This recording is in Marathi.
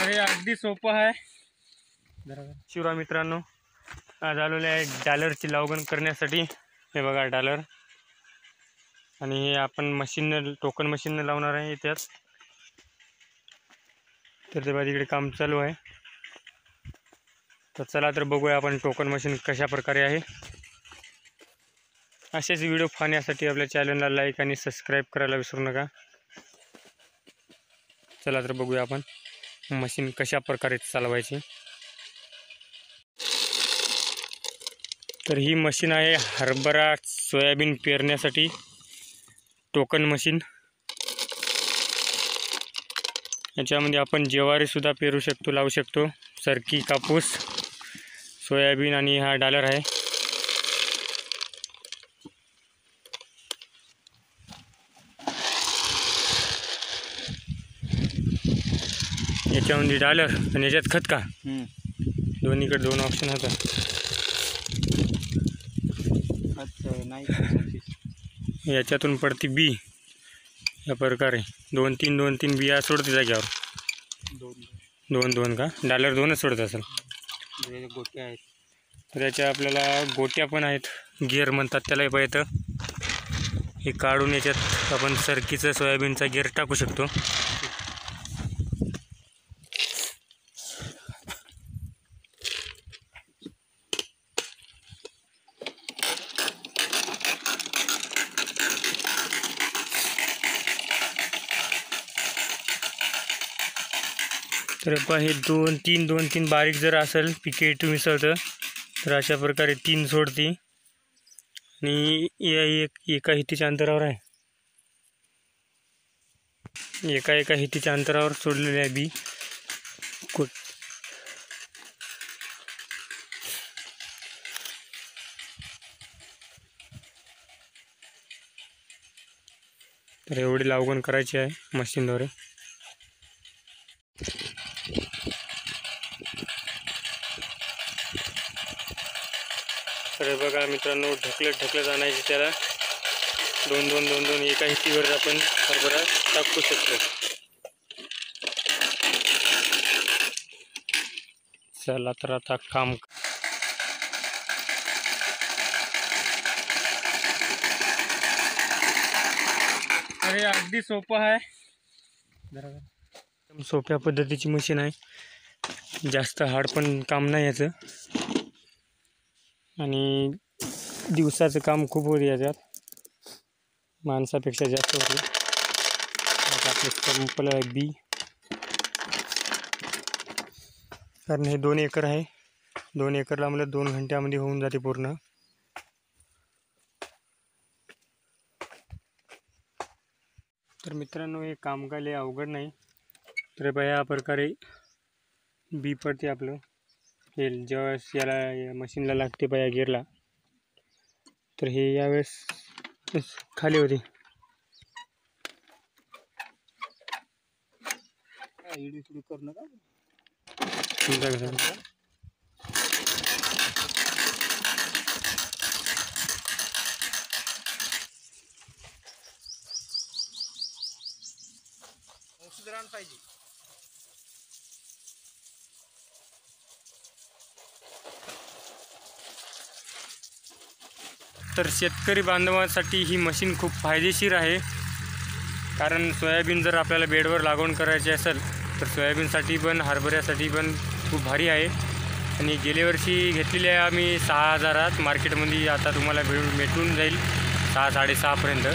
अरे अगदी सोपं आहे. शिवराम मित्रांनो, आज आलेले आहे डालरची लागवड करण्यासाठी. हे बघा डालर, आणि हे आपण मशीन टोकन मशीन लावणार आहे त्यात. तर ते बघा इकडे काम चालू आहे. तर चला तर बघूया आपण टोकन मशीन कशा प्रकारे आहे. असेच व्हिडिओ पाहण्यासाठी आपल्या चॅनलला लाईक आणि सबस्क्राईब करायला विसरू नका. चला तर बघूया आपण मशीन कशा प्रकारे चालवायची. तर ही मशीन आहे हरभरा सोयाबीन पेरण्यासाठी टोकन मशीन. याच्यामध्ये आपण ज्वारी सुद्धा पेरू शकतो, लावू शकतो, सरकी, कापूस, सोयाबीन, आणि हा डालर आहे. याच्यामध्ये डालर आणि याच्यात खत का, दोन्हीकडे दोन ऑप्शन होतात. याच्यातून पडती बी या प्रकारे दोन तीन बिया सोडते जाग्यावर. दोन दोन का, डालर दोनच सोडत असेल. गोट्या आहेत. तर याच्या आपल्याला गोट्या पण आहेत, गिअर म्हणतात त्याला पाहिजे. हे काढून याच्यात आपण सरकीचं सोयाबीनचा गिअर टाकू शकतो. तर हे दोन तीन बारीक जर असेल पिके मिसळतं तर अशा प्रकारे तीन सोडती, आणि एका हितीच्या अंतरावर आहे. एका हितीच्या अंतरावर सोडलेले आहे बी. तर एवढी लागवड करायची आहे मशीनद्वारे. तर बघा मित्रांनो, ढकलत आणायची त्याला. दोन एका हितीवर आपण हरभरा टाकू शकतो. चला तर आता काम. अरे अगदी सोपं आहे. एकदम सोप्या पद्धतीची मशीन आहे. जास्त हार्ड पण काम नाही याचं, आणि दिवसाचं काम खूप होते याच्यात, माणसापेक्षा जास्त होते. आपलं संपलं आहे बी, कारण हे 2 एकर आहे. 2 एकरला मला 2 घंट्यामध्ये होऊन जाते पूर्ण. तर मित्रांनो, हे काम काय लय अवघड नाही. तर बघा या प्रकारे बी पडते आपलं. हे ज्यावेळेस याला मशीनला लागते बघा गिअरला, तर हे यावेळेस खाली होते. करणं का सुधारण पाहिजे. तर शेतकरी बांधवांसाठी ही मशीन खूप फायदेशीर आहे. कारण सोयाबीन जर आपल्याला बेडवर लागवड करायची असेल तर सोयाबीनसाठी पण हरभऱ्यासाठी पण खूप भारी आहे. आणि गेल्या वर्षी घेतलेली आहे आम्ही 6,000. मार्केटमध्ये आता तुम्हाला भेटून जाईल 6-6.5पर्यंत.